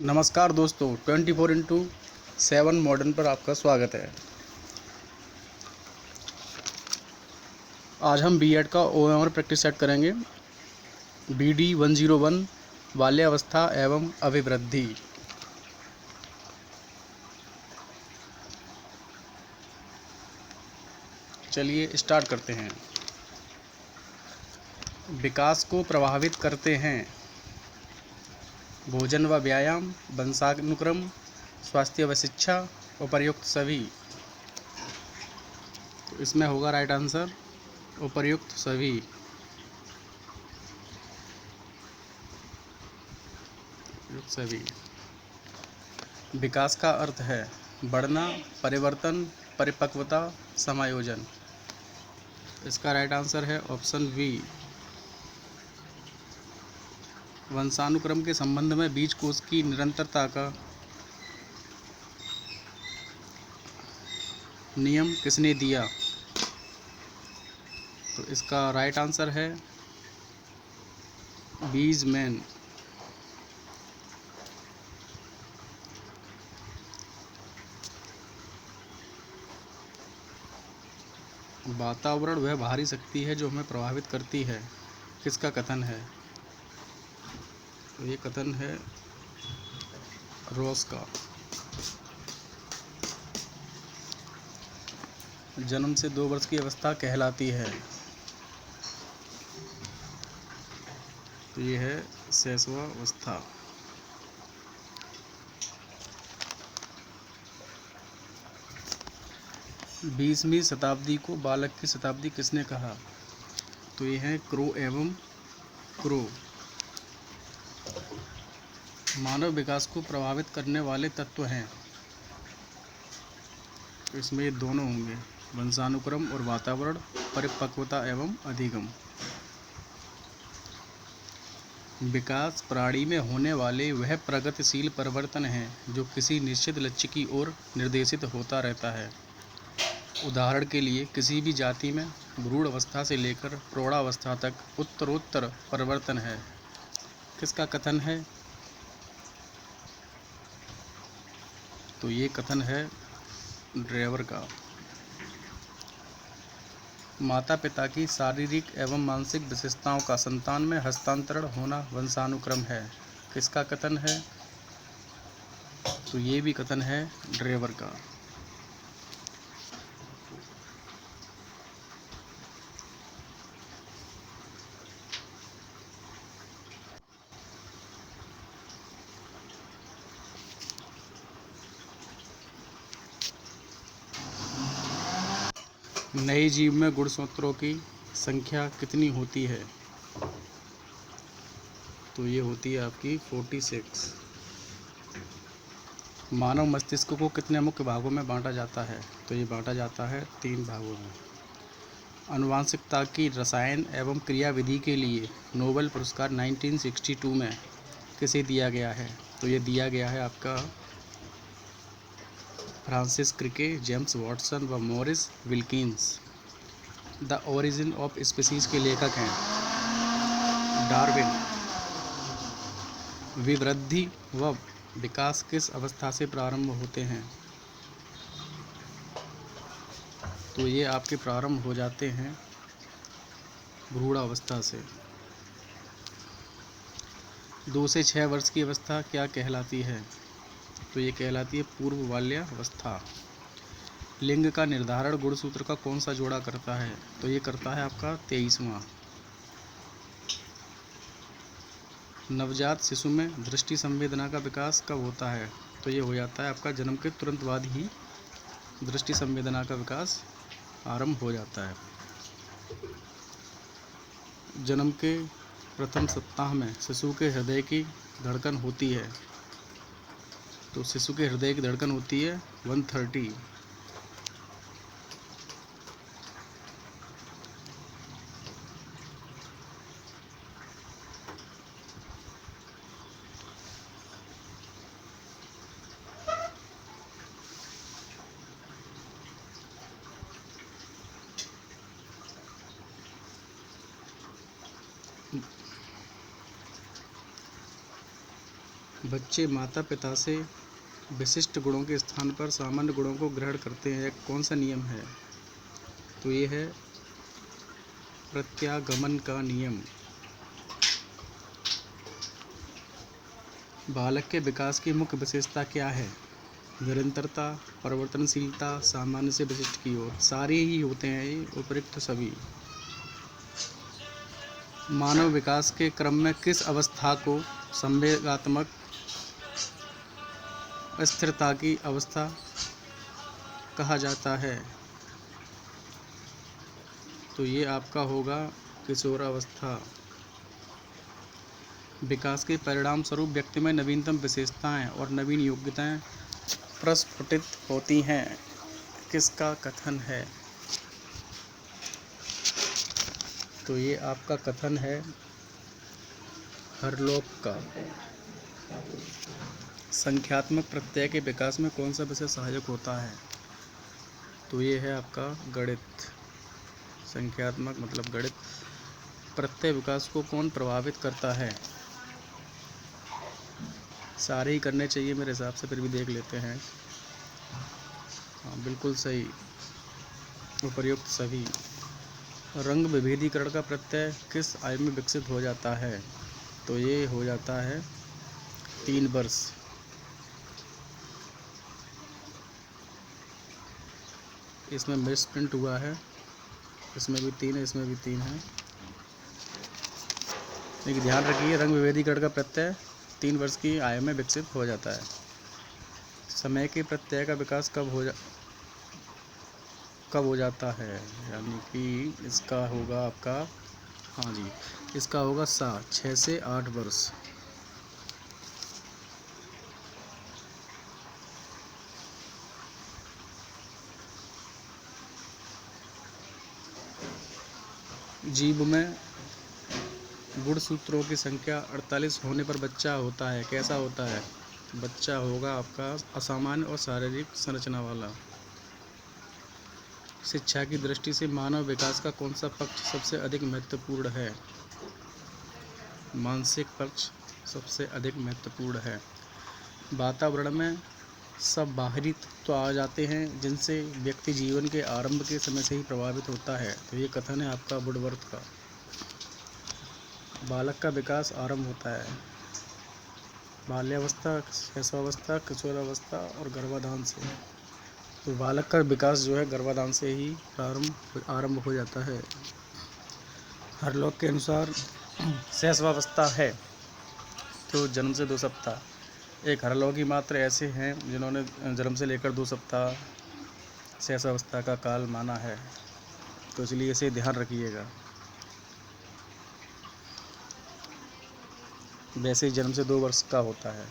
नमस्कार दोस्तों, 24x7 modern पर आपका स्वागत है। आज हम बीएड का ओएमआर प्रैक्टिस सेट करेंगे। BD 101 बाल्यावस्था एवं अभिवृद्धि। चलिए स्टार्ट करते हैं। विकास को प्रभावित करते हैं भोजन व व्यायाम, वंशानुक्रम, स्वास्थ्य व शिक्षा, उपर्युक्त सभी। तो इसमें होगा राइट आंसर उपर्युक्त सभी। उपर्युक्त सभी। विकास का अर्थ है बढ़ना, परिवर्तन, परिपक्वता, समायोजन। इसका राइट आंसर है ऑप्शन बी। वंशानुक्रम के संबंध में बीज कोश की निरंतरता का नियम किसने दिया? तो इसका राइट आंसर है बीजमैन। वातावरण वह भारी शक्ति है जो हमें प्रभावित करती है, किसका कथन है? तो ये कथन है रॉस का। जन्म से 2 वर्ष की अवस्था कहलाती है। तो ये है शैशवावस्था। बीसवीं शताब्दी को बालक की शताब्दी किसने कहा? तो ये है क्रो एवं क्रो। मानव विकास को प्रभावित करने वाले तत्व हैं। तो इसमें ये दोनों होंगे, वंशानुक्रम और वातावरण, परिपक्वता एवं अधिगम। विकास प्राणी में होने वाले वह प्रगतिशील परिवर्तन हैं जो किसी निश्चित लक्ष्य की ओर निर्देशित होता रहता है। उदाहरण के लिए किसी भी जाति में भ्रूण अवस्था से लेकर प्रौढ़ावस्था तक उत्तरोत्तर परिवर्तन है, किसका कथन है? तो ये कथन है ड्रेवर का। माता पिता की शारीरिक एवं मानसिक विशेषताओं का संतान में हस्तांतरण होना वंशानुक्रम है, किसका कथन है? तो ये भी कथन है ड्रेवर का। नए जीव में गुणसूत्रों की संख्या कितनी होती है? तो ये होती है आपकी 46। मानव मस्तिष्क को कितने मुख्य भागों में बांटा जाता है? तो ये बांटा जाता है 3 भागों में। आनुवांशिकता की रसायन एवं क्रिया विधि के लिए नोबेल पुरस्कार 1962 में किसे दिया गया है? तो ये दिया गया है आपका फ्रांसिस क्रिके, जेम्स वाटसन व Morris Wilkins. The origin of species के लेखक हैं डार्विन। विवृद्धि व विकास किस अवस्था से प्रारंभ होते हैं? तो ये आपके प्रारंभ हो जाते हैं भ्रूणावस्था से। 2 से 6 वर्ष की अवस्था क्या कहलाती है? तो ये कहलाती है पूर्व बाल्यावस्था। लिंग का निर्धारण गुणसूत्र का कौन सा जोड़ा करता है? तो ये करता है आपका 23वां। नवजात शिशु में दृष्टि संवेदना का विकास कब होता है? तो ये हो जाता है आपका जन्म के तुरंत बाद ही दृष्टि संवेदना का विकास आरंभ हो जाता है। जन्म के प्रथम सप्ताह में शिशु के हृदय की धड़कन होती है। तो शिशु के हृदय की धड़कन होती है 130। बच्चे माता पिता से विशिष्ट गुणों के स्थान पर सामान्य गुणों को ग्रहण करते हैं, कौन सा नियम है? तो ये है प्रत्यागमन का नियम। बालक के विकास की मुख्य विशेषता क्या है? निरंतरता, परिवर्तनशीलता, सामान्य से विशिष्ट की ओर। सारे ही होते हैं ये उपयुक्त सभी। मानव विकास के क्रम में किस अवस्था को संवेगात्मक स्थिरता की अवस्था कहा जाता है? तो ये आपका होगा किशोरावस्था। विकास के परिणाम स्वरूप व्यक्ति में नवीनतम विशेषताएं और नवीन योग्यताएं प्रस्फुटित होती हैं, किसका कथन है? तो ये आपका कथन है हरलोक का। संख्यात्मक प्रत्यय के विकास में कौन सा विषय सहायक होता है? तो ये है आपका गणित। संख्यात्मक मतलब गणित। प्रत्यय विकास को कौन प्रभावित करता है? सारे ही करने चाहिए मेरे हिसाब से, फिर भी देख लेते हैं। हाँ, बिल्कुल सही, उपर्युक्त सभी। रंग विभेदीकरण का प्रत्यय किस आयु में विकसित हो जाता है? तो ये हो जाता है 3 वर्ष। इसमें मिस प्रिंट हुआ है, इसमें भी 3 है, इसमें भी 3 है। लेकिन ध्यान रखिए, रंग विभेदीकरण का प्रत्यय 3 वर्ष की आयु में विकसित हो जाता है। समय के प्रत्यय का विकास कब हो जाता है? यानी कि इसका होगा आपका, हाँ जी, इसका होगा 6 से 8 वर्ष। जीव में गुणसूत्रों की संख्या 48 होने पर बच्चा होता है, कैसा होता है? बच्चा होगा आपका असामान्य और शारीरिक संरचना वाला। शिक्षा की दृष्टि से मानव विकास का कौन सा पक्ष सबसे अधिक महत्वपूर्ण है? मानसिक पक्ष सबसे अधिक महत्वपूर्ण है। वातावरण में सब बाहरी तत्व आ जाते हैं जिनसे व्यक्ति जीवन के आरंभ के समय से ही प्रभावित होता है। तो ये कथन है आपका वुडवर्थ का। बालक का विकास आरंभ होता है बाल्यावस्था, शैशवावस्था, किशोरावस्था और गर्भाधान से। तो बालक का विकास जो है गर्भाधान से ही आरंभ हो जाता है। हरलोक के अनुसार शैशवावस्था है तो जन्म से 2 सप्ताह। एक हरलोकी मात्र ऐसे हैं जिन्होंने जन्म से लेकर 2 सप्ताह शैशवावस्था का काल माना है, तो इसलिए इसे ध्यान रखिएगा। वैसे ही जन्म से 2 वर्ष का होता है।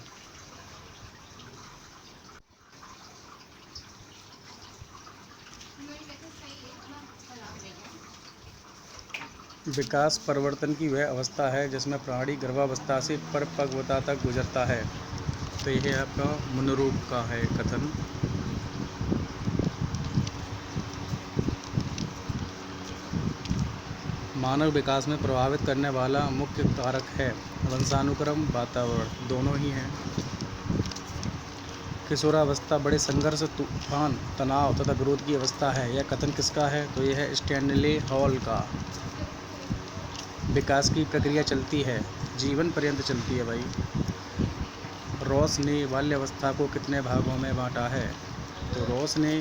विकास परिवर्तन की वह अवस्था है जिसमें प्राणी गर्भावस्था से परिपक्वता तक गुजरता है। तो यह आपका मनोरूप का है कथन। मानव विकास में प्रभावित करने वाला मुख्य कारक है वंशानुक्रम, वातावरण, दोनों ही हैं। किशोरावस्था बड़े संघर्ष, तूफान, तनाव तथा विरोध की अवस्था है। यह कथन किसका है? तो यह है स्टैनले हॉल का। विकास की प्रक्रिया चलती है, जीवन पर्यंत चलती है भाई। रॉस ने बाल्यावस्था को कितने भागों में बांटा है? तो रॉस ने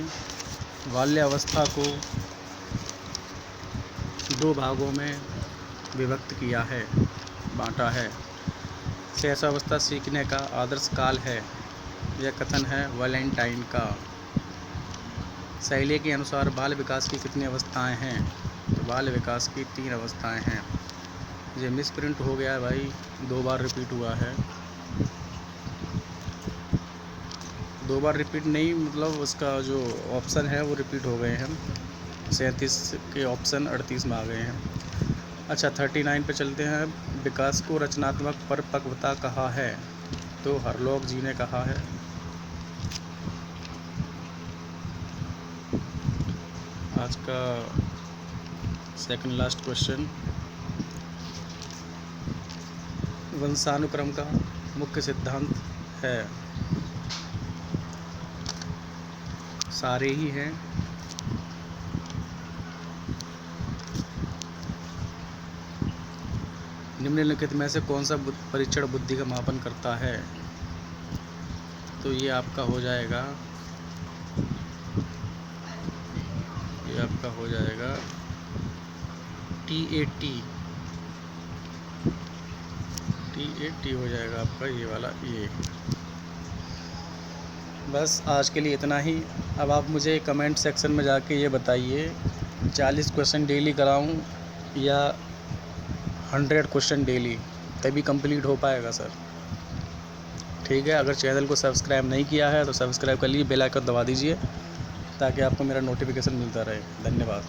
बाल्यावस्था को 2 भागों में विभक्त किया है, बांटा है। शैशवावस्था सीखने का आदर्श काल है, यह कथन है वैलेंटाइन का। शैली के अनुसार बाल विकास की कितनी अवस्थाएं हैं? तो बाल विकास की 3 अवस्थाएं हैं। ये मिस प्रिंट हो गया है भाई, 2 बार रिपीट हुआ है। 2 बार रिपीट नहीं, मतलब उसका जो ऑप्शन है वो रिपीट हो गए हैं। 37 के ऑप्शन 38 में आ गए हैं। अच्छा, 39 पे चलते हैं। विकास को रचनात्मक परिपक्वता कहा है, तो हरलोक जी ने कहा है। आज का सेकंड लास्ट क्वेश्चन, वंशानुक्रम का मुख्य सिद्धांत है? सारे ही हैं। निम्नलिखित में से कौन सा परीक्षण बुद्धि का मापन करता है? तो ये आपका हो जाएगा TAT हो जाएगा आपका ये वाला ये। बस आज के लिए इतना ही। अब आप मुझे कमेंट सेक्शन में जाके ये बताइए 40 क्वेश्चन डेली कराऊं या 100 क्वेश्चन डेली, तभी कंप्लीट हो पाएगा सर। ठीक है, अगर चैनल को सब्सक्राइब नहीं किया है तो सब्सक्राइब कर लीजिए, बेल आइकन दबा दीजिए ताकि आपको मेरा नोटिफिकेशन मिलता रहे। धन्यवाद।